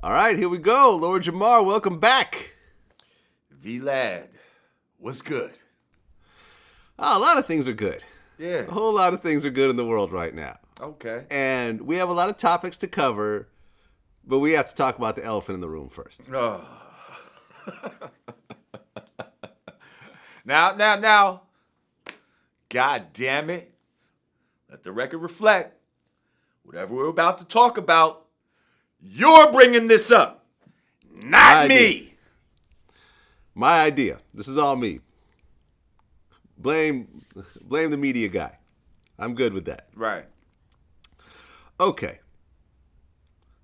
All right, here we go. Lord Jamar, welcome back. Vlad, what's good? Oh, a lot of things are good. Yeah. A whole lot of things are good in the world right now. Okay. And we have a lot of topics to cover, but we have to talk about the elephant in the room first. Oh. Now. God damn it. Let the record reflect. Whatever we're about to talk about, you're bringing this up, not me. My idea. This is all me. Blame the media guy. I'm good with that. Right. Okay.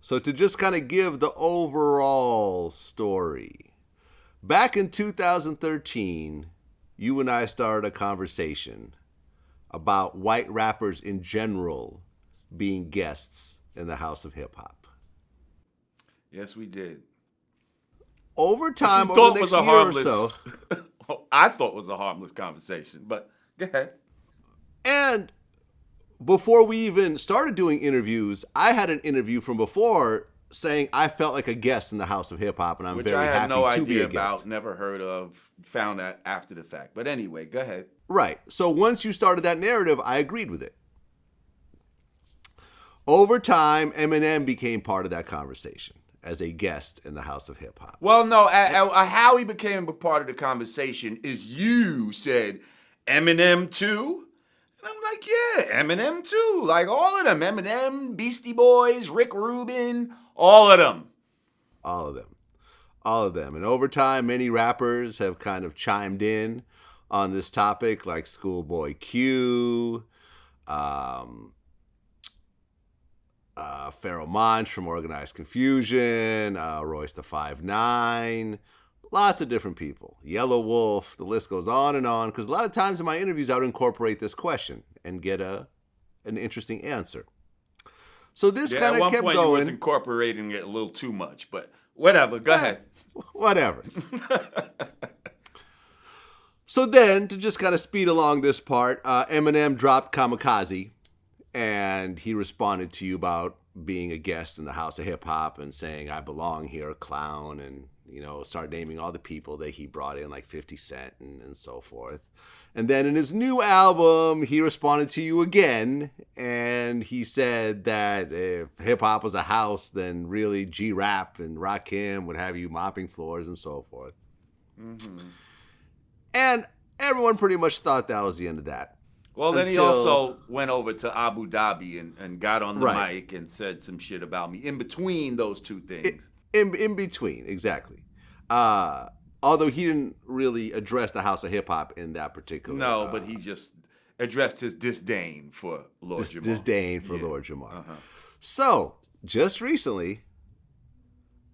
So to just kind of give the overall story, back in 2013, you and I started a conversation about white rappers in general being guests in the House of Hip Hop. Yes, we did. Over time, over the next year or so. I thought was a harmless conversation, but go ahead. And before we even started doing interviews, I had an interview from before saying I felt like a guest in the House of Hip Hop, and I'm Which very I had happy no to be idea a guest. about, never heard of, found that after the fact. But anyway, go ahead. Right. So once you started that narrative, I agreed with it. Over time, Eminem became part of that conversation as a guest in the House of Hip Hop. Well, no, how he became a part of the conversation is you said Eminem too. And I'm like, yeah, Eminem too. Like all of them. Eminem, Beastie Boys, Rick Rubin, all of them. All of them. All of them. And over time, many rappers have kind of chimed in on this topic, like Schoolboy Q, Pharoah Monch from Organized Confusion, Royce the 5'9", lots of different people. Yellow Wolf, the list goes on, because a lot of times in my interviews, I would incorporate this question and get an interesting answer. So this kind of kept going. At one point, you was incorporating it a little too much, but whatever. Go ahead. Whatever. So then, to just kind of speed along this part, Eminem dropped Kamikaze, and he responded to you about being a guest in the House of Hip Hop and saying, I belong here, clown, and, start naming all the people that he brought in, like 50 Cent and so forth. And then in his new album, he responded to you again, and he said that if hip-hop was a house, then really G-Rap and Rakim would have you mopping floors and so forth. Mm-hmm. And everyone pretty much thought that was the end of that. Well, then he also went over to Abu Dhabi and got on the mic and said some shit about me in between those two things. In between, exactly. Although he didn't really address the House of Hip Hop in that particular. No, but he just addressed his disdain for Lord Jamar. Disdain for Lord Jamar. Uh-huh. So, just recently,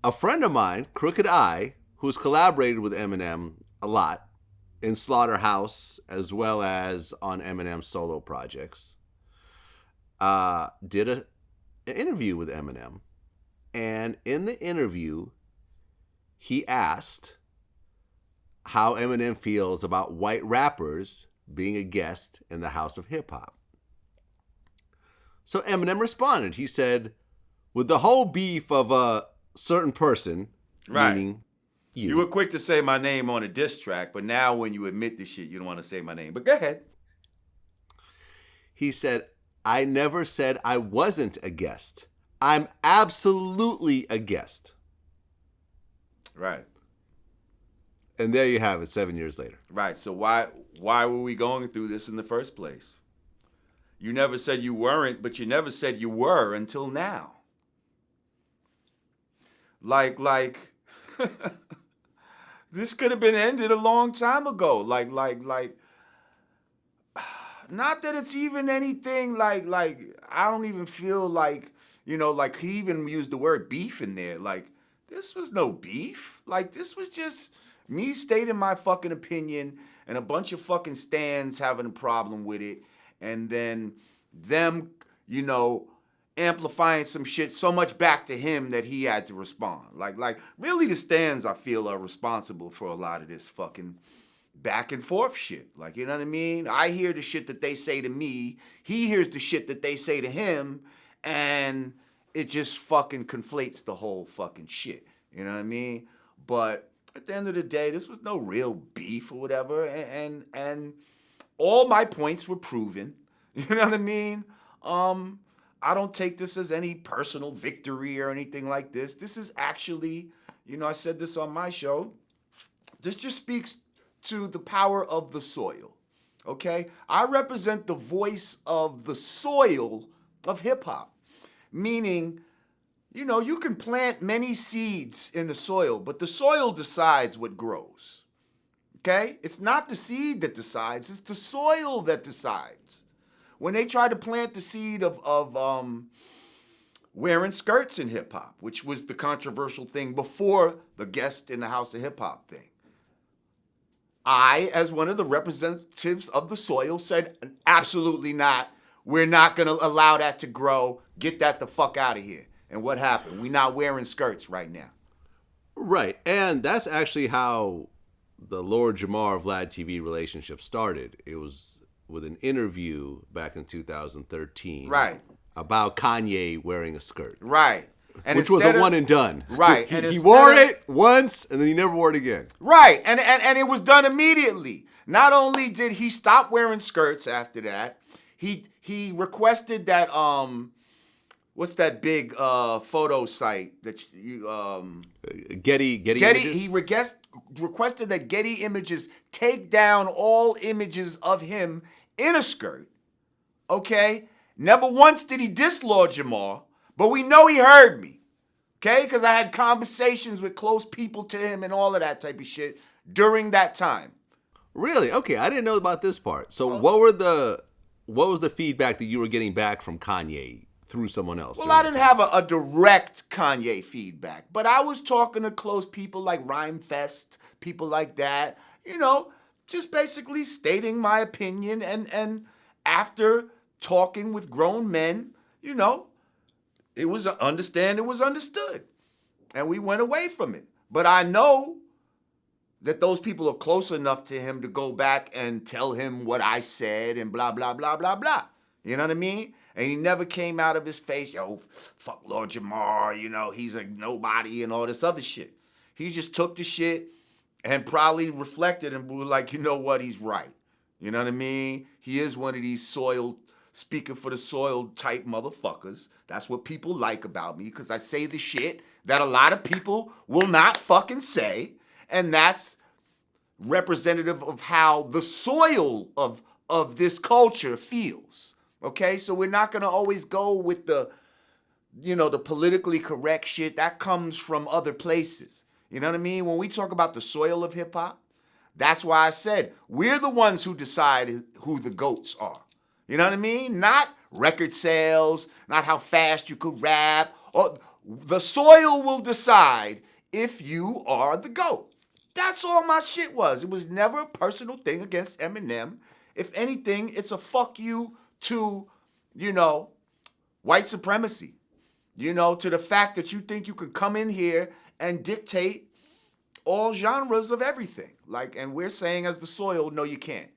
a friend of mine, Crooked I, who's collaborated with Eminem a lot in Slaughterhouse as well as on Eminem's solo projects, did an interview with Eminem. And in the interview, he asked how Eminem feels about white rappers being a guest in the House of Hip Hop. So Eminem responded. He said, with the whole beef of a certain person, meaning you. You were quick to say my name on a diss track, but now when you admit this shit, you don't want to say my name. But go ahead. He said, I never said I wasn't a guest. I'm absolutely a guest. Right. And there you have it, 7 years later. Right. So why were we going through this in the first place? You never said you weren't, but you never said you were until now. Like, this could have been ended a long time ago. Like, not that it's even anything like, I don't even feel like, like he even used the word beef in there. Like, this was no beef. Like, this was just me stating my fucking opinion and a bunch of fucking stands having a problem with it. And then them, amplifying some shit so much back to him that he had to respond. Like really the stands, I feel, are responsible for a lot of this fucking back and forth shit. Like, you know what I mean? I hear the shit that they say to me. He hears the shit that they say to him. And it just fucking conflates the whole fucking shit. You know what I mean? But at the end of the day, this was no real beef or whatever, and all my points were proven. You know what I mean? I don't take this as any personal victory or anything like this. This is actually, I said this on my show. This just speaks to the power of the soil. Okay? I represent the voice of the soil of hip hop. Meaning, you can plant many seeds in the soil, but the soil decides what grows. Okay? It's not the seed that decides, it's the soil that decides. When they tried to plant the seed of wearing skirts in hip hop, which was the controversial thing before the guest in the House of Hip Hop thing, I, as one of the representatives of the soil, said, absolutely not. We're not going to allow that to grow. Get that the fuck out of here. And what happened? We're not wearing skirts right now. Right. And that's actually how the Lord Jamar VladTV relationship started. It was with an interview back in 2013. Right. About Kanye wearing a skirt. Right. And which was a one and done. Right. He wore it once and then he never wore it again. Right. And it was done immediately. Not only did he stop wearing skirts after that, he requested that what's that big photo site that you Getty Images? He requested that Getty Images take down all images of him in a skirt. Okay? Never once did he diss Lord Jamar, but we know he heard me. Okay? Because I had conversations with close people to him and all of that type of shit during that time. Really? Okay, I didn't know about this part. So what was the feedback that you were getting back from Kanye through someone else? Well, I didn't have a direct Kanye feedback, but I was talking to close people like Rhymefest, people like that, just basically stating my opinion. And after talking with grown men, it was understood. And we went away from it. But I know that those people are close enough to him to go back and tell him what I said and blah, blah, blah, blah, blah. You know what I mean? And he never came out of his face, fuck Lord Jamar, he's a nobody and all this other shit. He just took the shit and probably reflected and was like, you know what, he's right. You know what I mean? He is one of these speaking for the soil type motherfuckers. That's what people like about me, because I say the shit that a lot of people will not fucking say. And that's representative of how the soil of this culture feels. Okay, so we're not gonna always go with the politically correct shit. That comes from other places. You know what I mean? When we talk about the soil of hip hop, that's why I said we're the ones who decide who the GOATs are. You know what I mean? Not record sales, not how fast you could rap. Or the soil will decide if you are the GOAT. That's all my shit was. It was never a personal thing against Eminem. If anything, it's a fuck you to, white supremacy. To the fact that you think you could come in here and dictate all genres of everything. And we're saying as the soil, no, you can't.